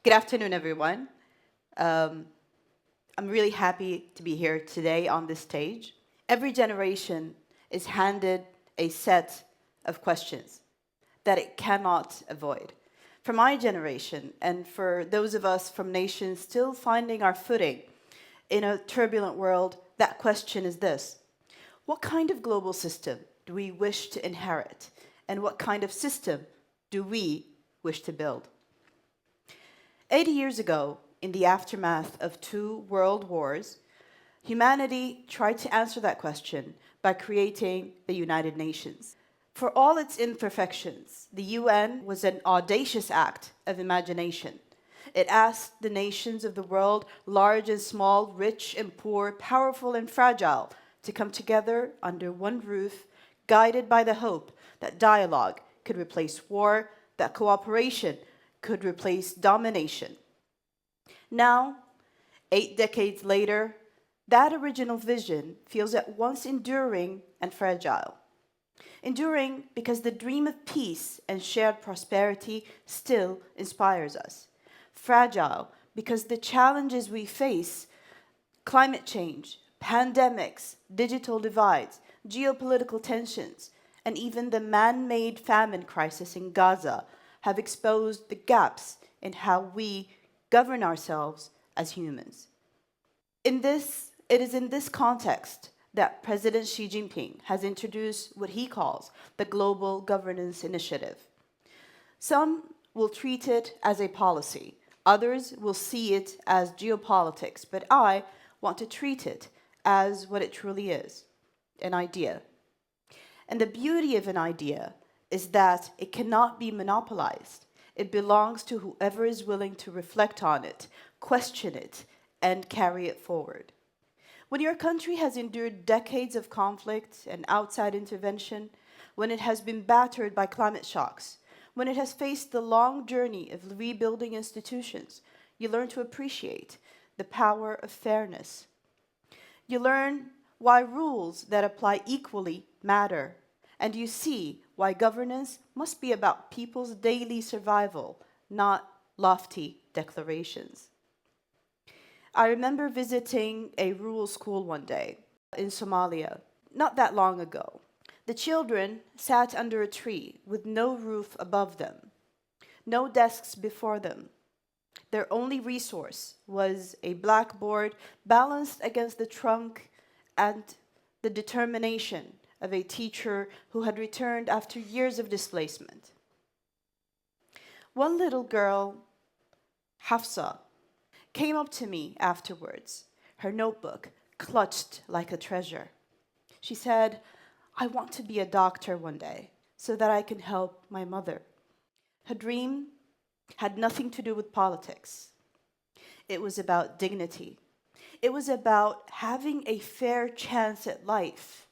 Good afternoon, everyone. Um, I'm really happy to be here today on this stage. Every generation is handed a set of questions that it cannot avoid. For my generation, and for those of us from nations still finding our footing in a turbulent world, that question is this: what kind of global system do we wish to inherit? And what kind of system do we wish to build? 80 years ago, in the aftermath of two world wars, humanity tried to answer that question by creating the United Nations. For all its imperfections, the UN was an audacious act of imagination. It asked the nations of the world, large and small, rich and poor, powerful and fragile, to come together under one roof, guided by the hope that dialogue could replace war, that cooperation could replace domination. Now, 8 decades later, that original vision feels at once enduring and fragile. Enduring because the dream of peace and shared prosperity still inspires us. Fragile because the challenges we face, climate change, pandemics, digital divides, geopolitical tensions, and even the man-made famine crisis in Gaza have exposed the gaps in how we govern ourselves as humans. It is in this context that President Xi Jinping has introduced what he calls the Global Governance Initiative. Some will treat it as a policy, others will see it as geopolitics, but I want to treat it as what it truly is: an idea. And the beauty of an idea is that it cannot be monopolized. It belongs to whoever is willing to reflect on it, question it, and carry it forward. When your country has endured decades of conflict and outside intervention, when it has been battered by climate shocks, when it has faced the long journey of rebuilding institutions, you learn to appreciate the power of fairness. You learn why rules that apply equally matter, and you see why governance must be about people's daily survival, not lofty declarations. I remember visiting a rural school one day in Somalia, not that long ago. The children sat under a tree with no roof above them, no desks before them. Their only resource was a blackboard balanced against the trunk and the determination of a teacher who had returned after years of displacement. One little girl, Hafsa, came up to me afterwards, her notebook clutched like a treasure. She said, "I want to be a doctor one day so that I can help my mother." Her dream had nothing to do with politics. It was about dignity. It was about having a fair chance at life.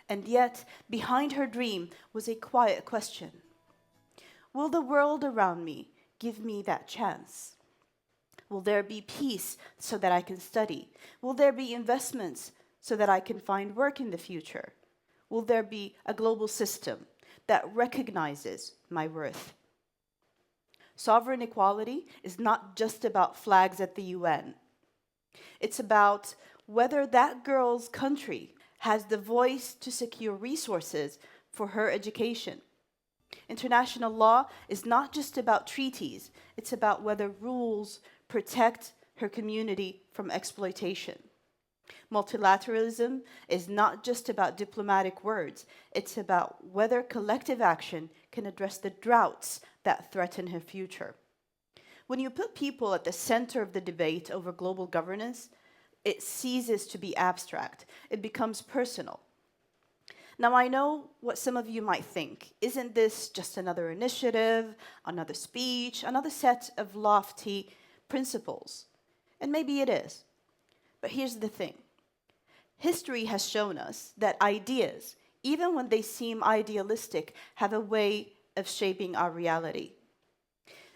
And yet, behind her dream was a quiet question: will the world around me give me that chance? Will there be peace so that I can study? Will there be investments so that I can find work in the future? Will there be a global system that recognizes my worth? Sovereign equality is not just about flags at the UN. It's about whether that girl's country has the voice to secure resources for her education. International law is not just about treaties, it's about whether rules protect her community from exploitation. Multilateralism is not just about diplomatic words, it's about whether collective action can address the droughts that threaten her future. When you put people at the center of the debate over global governance, it ceases to be abstract. It becomes personal. Now, I know what some of you might think. Isn't this just another initiative, another speech, another set of lofty principles? And maybe it is. But here's the thing. History has shown us that ideas, even when they seem idealistic, have a way of shaping our reality.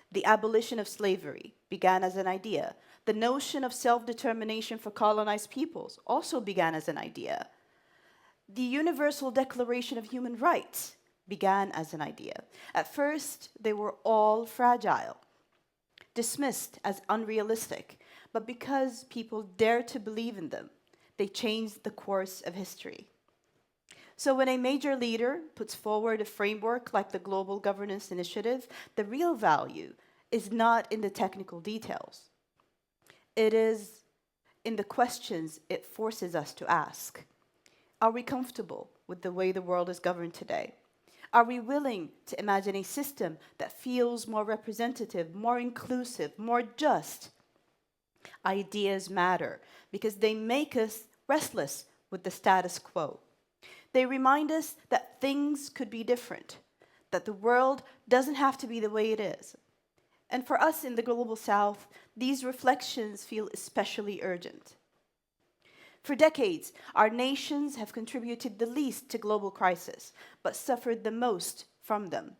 The abolition of slavery began as an idea. The notion of self-determination for colonized peoples also began as an idea. The Universal Declaration of Human Rights began as an idea. At first, they were all fragile. dismissed as unrealistic, but because people dare to believe in them, they change the course of history. So when a major leader puts forward a framework like the Global Governance Initiative, the real value is not in the technical details. It is in the questions it forces us to ask. Are we comfortable with the way the world is governed today? Are we willing to imagine a system that feels more representative, more inclusive, more just? Ideas matter because they make us restless with the status quo. They remind us that things could be different, that the world doesn't have to be the way it is. And for us in the Global South, these reflections feel especially urgent. For decades, our nations have contributed the least to global crisis, but suffered the most from them.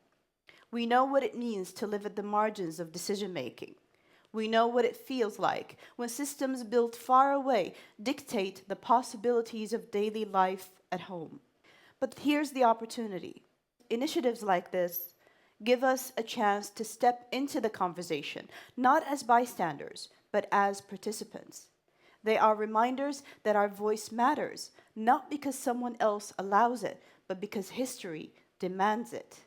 We know what it means to live at the margins of decision-making. We know what it feels like when systems built far away dictate the possibilities of daily life at home. But here's the opportunity. Initiatives like this give us a chance to step into the conversation, not as bystanders, but as participants. They are reminders that our voice matters, not because someone else allows it, but because history demands it.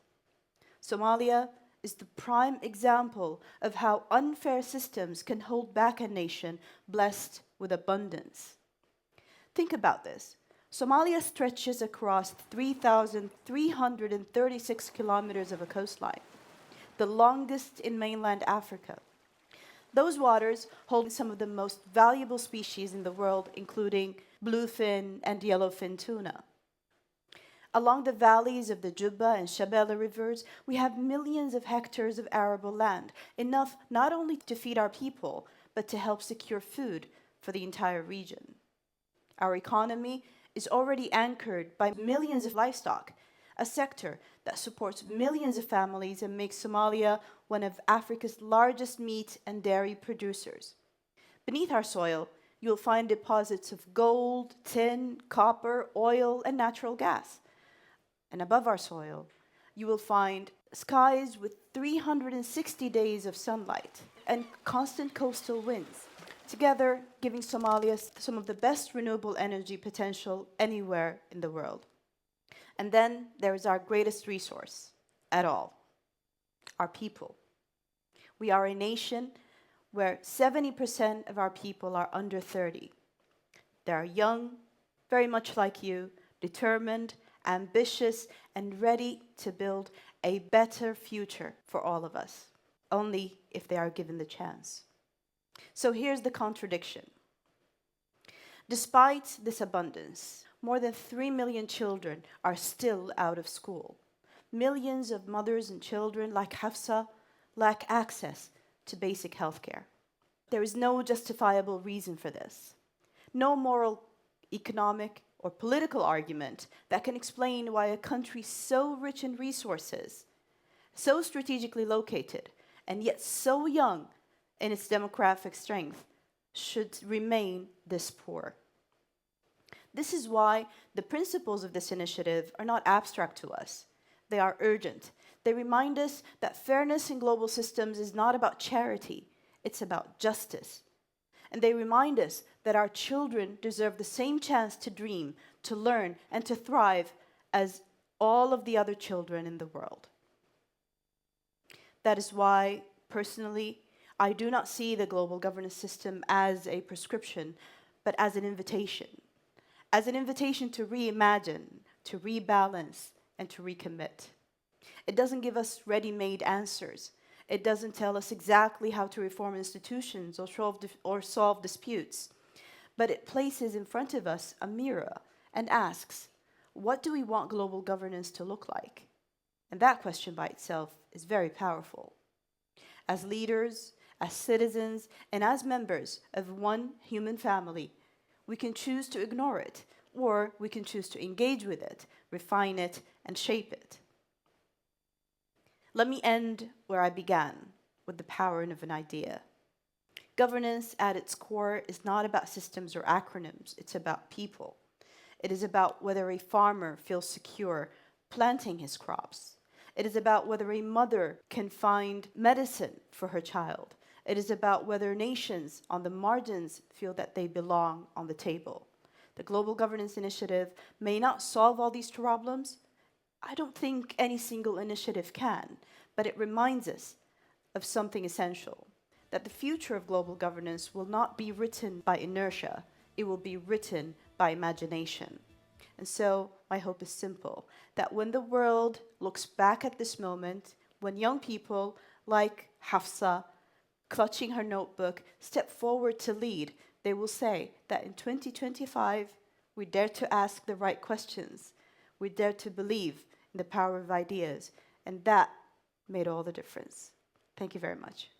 Somalia is the prime example of how unfair systems can hold back a nation blessed with abundance. Think about this. Somalia stretches across 3,336 kilometers of a coastline, the longest in mainland Africa. Those waters hold some of the most valuable species in the world, including bluefin and yellowfin tuna. Along the valleys of the Juba and Shabelle rivers, we have millions of hectares of arable land, enough not only to feed our people, but to help secure food for the entire region. Our economy is already anchored by millions of livestock, a sector that supports millions of families and makes Somalia one of Africa's largest meat and dairy producers. Beneath our soil, you'll find deposits of gold, tin, copper, oil, and natural gas. And above our soil, you will find skies with 360 days of sunlight and constant coastal winds, together giving Somalia some of the best renewable energy potential anywhere in the world. And then there is our greatest resource at all, our people. We are a nation where 70% of our people are under 30. They are young, very much like you, determined, ambitious, and ready to build a better future for all of us, only if they are given the chance. So here's the contradiction. Despite this abundance, more than 3 million children are still out of school. Millions of mothers and children like Hafsa lack access to basic health care. There is no justifiable reason for this. No moral, economic, or political argument that can explain why a country so rich in resources, so strategically located, and yet so young in its demographic strength, should remain this poor. This is why the principles of this initiative are not abstract to us. They are urgent. They remind us that fairness in global systems is not about charity, it's about justice. And they remind us that our children deserve the same chance to dream, to learn, and to thrive as all of the other children in the world. That is why, personally, I do not see the global governance system as a prescription, but as an invitation. As an invitation to reimagine, to rebalance, and to recommit. It doesn't give us ready-made answers. It doesn't tell us exactly how to reform institutions or solve disputes. But it places in front of us a mirror and asks, what do we want global governance to look like? And that question by itself is very powerful. As leaders, as citizens, and as members of one human family, we can choose to ignore it, or we can choose to engage with it, refine it, and shape it. Let me end where I began, with the power of an idea. Governance at its core is not about systems or acronyms, it's about people. It is about whether a farmer feels secure planting his crops. It is about whether a mother can find medicine for her child, It is about whether nations on the margins feel that they belong on the table. The Global Governance Initiative may not solve all these problems. I don't think any single initiative can, but it reminds us of something essential, that the future of global governance will not be written by inertia, it will be written by imagination. And so my hope is simple, that when the world looks back at this moment, when young people like Hafsa, clutching her notebook, step forward to lead, they will say that in 2025, we dare to ask the right questions. We dare to believe in the power of ideas. And that made all the difference. Thank you very much.